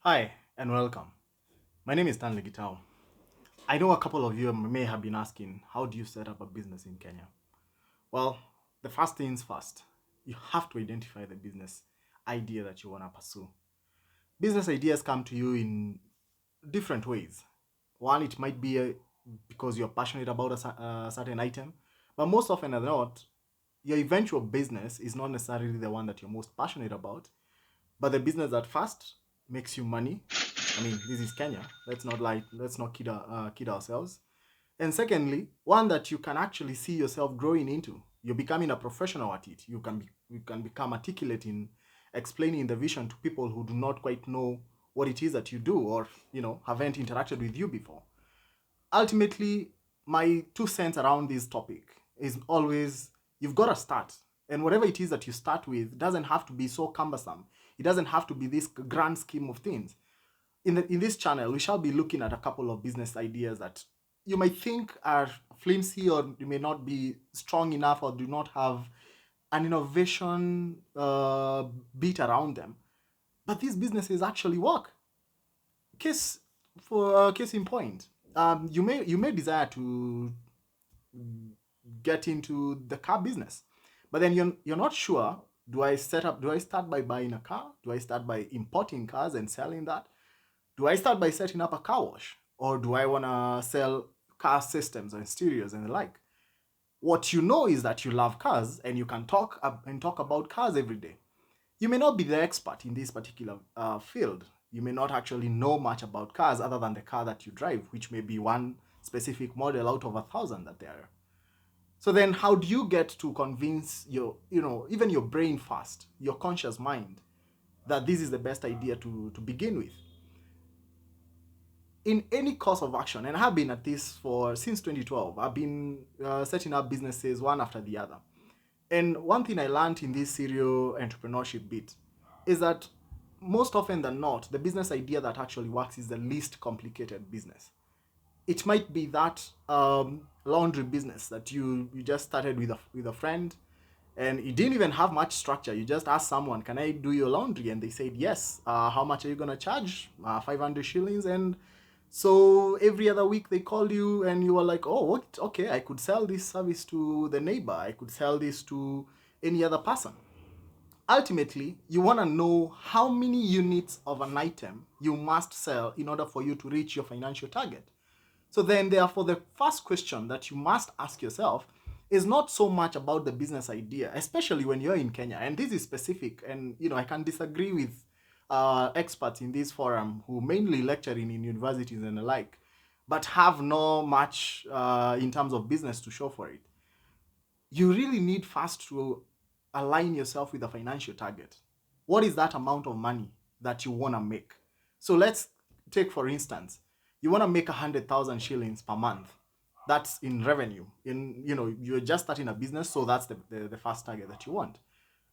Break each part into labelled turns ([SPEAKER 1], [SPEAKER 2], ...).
[SPEAKER 1] Hi and welcome. My name is Stanley Gitau. I know a couple of you may have been asking, how do you set up a business in Kenya? Well, the first things first, you have to identify the business idea that you want to pursue. Business ideas come to you in different ways. One, it might be because you're passionate about a certain item, but most often than not, your eventual business is not necessarily the one that you're most passionate about, but the business that first makes you money. I mean, this is Kenya. Let's not kid ourselves. And secondly, one that you can actually see yourself growing into. You're becoming a professional at it. You can become articulate in explaining the vision to people who do not quite know what it is that you do, or haven't interacted with you before. Ultimately, my 2 cents around this topic is always, you've got to start. And whatever it is that you start with doesn't have to be so cumbersome. It doesn't have to be this grand scheme of things. In this channel, we shall be looking at a couple of business ideas that you might think are flimsy, or you may not be strong enough, or do not have an innovation beat around them. But these businesses actually work. Case in point, you may desire to get into the car business, but then you're not sure. Do I start by buying a car? Do I start by importing cars and selling that? Do I start by setting up a car wash, or do I want to sell car systems and exteriors and the like? What you know is that you love cars, and you can talk about cars every day. You may not be the expert in this particular field. You may not actually know much about cars other than the car that you drive, which may be one specific model out of 1,000 that there are. So then how do you get to convince even your brain first, your conscious mind, that this is the best idea to begin with? In any course of action, and I've been at this since 2012, I've been setting up businesses one after the other. And one thing I learned in this serial entrepreneurship bit is that most often than not, the business idea that actually works is the least complicated business. It might be that laundry business that you just started with a friend, and you didn't even have much structure. You just asked someone, "Can I do your laundry?" And they said yes. How much are you gonna charge? 500 shillings. And so every other week they called you, and you were like, "Oh, what? Okay, I could sell this service to the neighbor. I could sell this to any other person." Ultimately, you want to know how many units of an item you must sell in order for you to reach your financial target. So then, therefore, the first question that you must ask yourself is not so much about the business idea, especially when you're in Kenya. And this is specific, and I can disagree with experts in this forum who mainly lecturing in universities and the like, but have no much in terms of business to show for it. You really need first to align yourself with a financial target. What is that amount of money that you want to make? So let's take, for instance, you want to make 100,000 shillings per month. That's in revenue. You're just starting a business, so that's the first target that you want.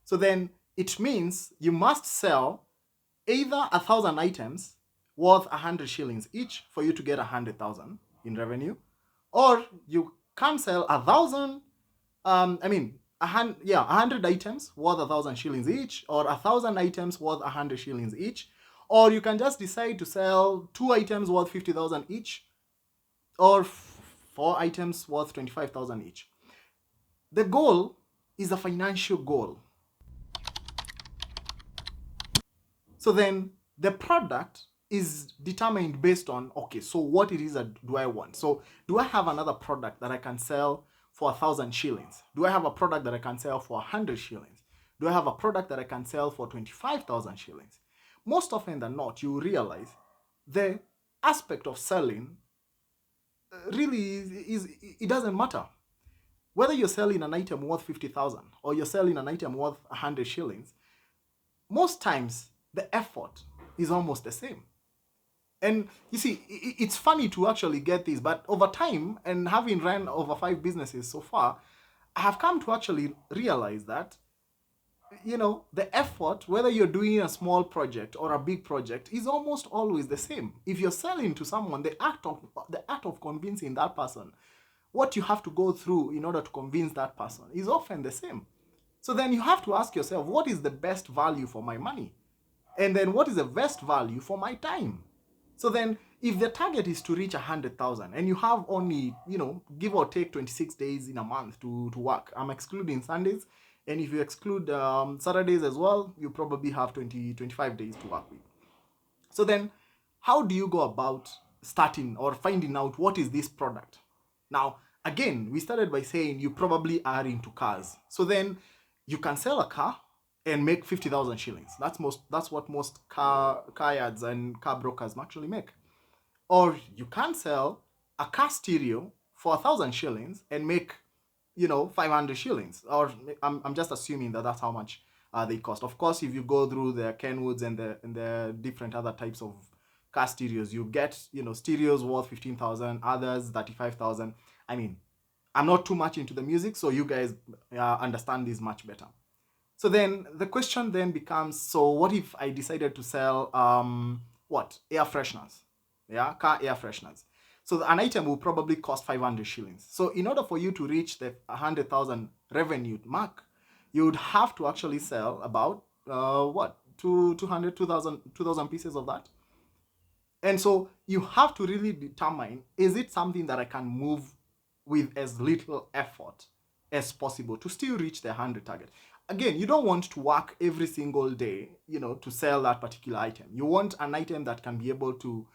[SPEAKER 1] So then it means you must sell either 1,000 items worth 100 shillings each for you to get 100,000 in revenue, or you can sell 1,000. I mean, 100 items worth 1,000 shillings each, or 1,000 items worth 100 shillings each, or you can just decide to sell 2 items worth 50,000 each, or 4 items worth 25,000 each. The goal is a financial goal. So then the product is determined based on, okay, so what it is that do I want? So do I have another product that I can sell for 1,000 shillings? Do I have a product that I can sell for 100 shillings? Do I have a product that I can sell for 25,000 shillings? Most often than not, you realize the aspect of selling really it doesn't matter. Whether you're selling an item worth 50,000 or you're selling an item worth 100 shillings, most times the effort is almost the same. And you see, it's funny to actually get this, but over time, and having run over 5 businesses so far, I have come to actually realize that, the effort, whether you're doing a small project or a big project, is almost always the same. If you're selling to someone, the act of convincing that person, what you have to go through in order to convince that person, is often the same. So then you have to ask yourself, what is the best value for my money? And then what is the best value for my time? So then if the target is to reach 100,000 and you have only, give or take 26 days in a month to work, I'm excluding Sundays. And if you exclude Saturdays as well, you probably have 25 days to work with. So then how do you go about starting or finding out what is this product? Now, again, we started by saying you probably are into cars. So then you can sell a car and make 50,000 shillings. That's what most car yards and car brokers actually make. Or you can sell a car stereo for 1,000 shillings and make 500 shillings. Or I'm just assuming that that's how much they cost. Of course, if you go through the Kenwoods and the different other types of car stereos, you get stereos worth 15,000, others 35,000. I mean, I'm not too much into the music, so you guys understand this much better. So then the question then becomes, so what if I decided to sell air fresheners? Yeah, car air fresheners. So an item will probably cost 500 shillings. So in order for you to reach the 100,000 revenue mark, you would have to actually sell about 2,000 pieces of that. And so you have to really determine, is it something that I can move with as little effort as possible to still reach the 100 target? Again, you don't want to work every single day, to sell that particular item. You want an item that can be able to,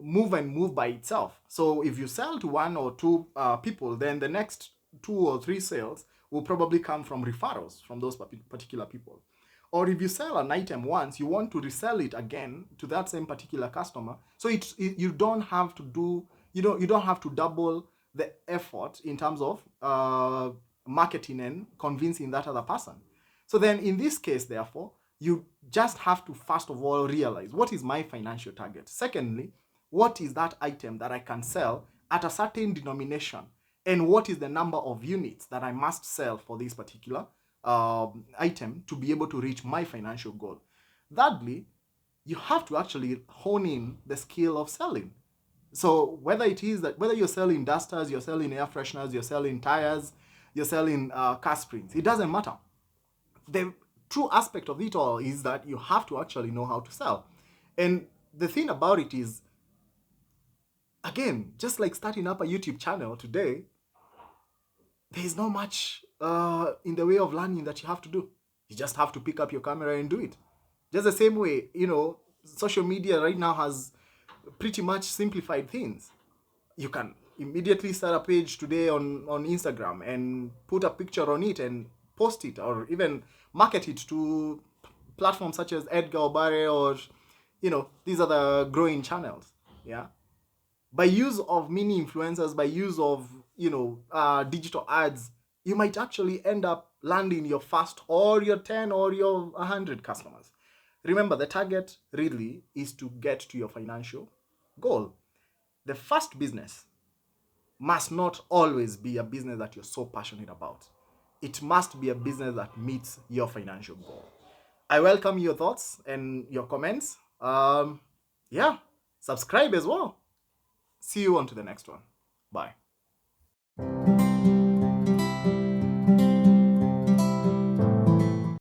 [SPEAKER 1] move by itself. So if you sell to one or two people, then the next 2 or 3 sales will probably come from referrals from those particular people. Or if you sell an item once, you want to resell it again to that same particular customer. So you don't have to do, you don't have to double the effort in terms of marketing and convincing that other person. So then in this case, therefore, you just have to first of all realize, what is my financial target? Secondly, what is that item that I can sell at a certain denomination? And what is the number of units that I must sell for this particular item to be able to reach my financial goal? Thirdly, you have to actually hone in the skill of selling. So whether you're selling dusters, you're selling air fresheners, you're selling tires, you're selling car springs, it doesn't matter. The true aspect of it all is that you have to actually know how to sell. And the thing about it is, again, just like starting up a YouTube channel today, there's not much in the way of learning that you have to do. You just have to pick up your camera and do it. Just the same way, social media right now has pretty much simplified things. You can immediately start a page today on Instagram and put a picture on it and post it, or even market it to platforms such as Edgar Obare, or these are the growing channels. Yeah, by use of mini influencers, by use of digital ads, you might actually end up landing your first or your 10 or your 100 customers. Remember, the target really is to get to your financial goal. The first business must not always be a business that you're so passionate about. It must be a business that meets your financial goal. I welcome your thoughts and your comments. Subscribe as well. See you on to the next one. Bye.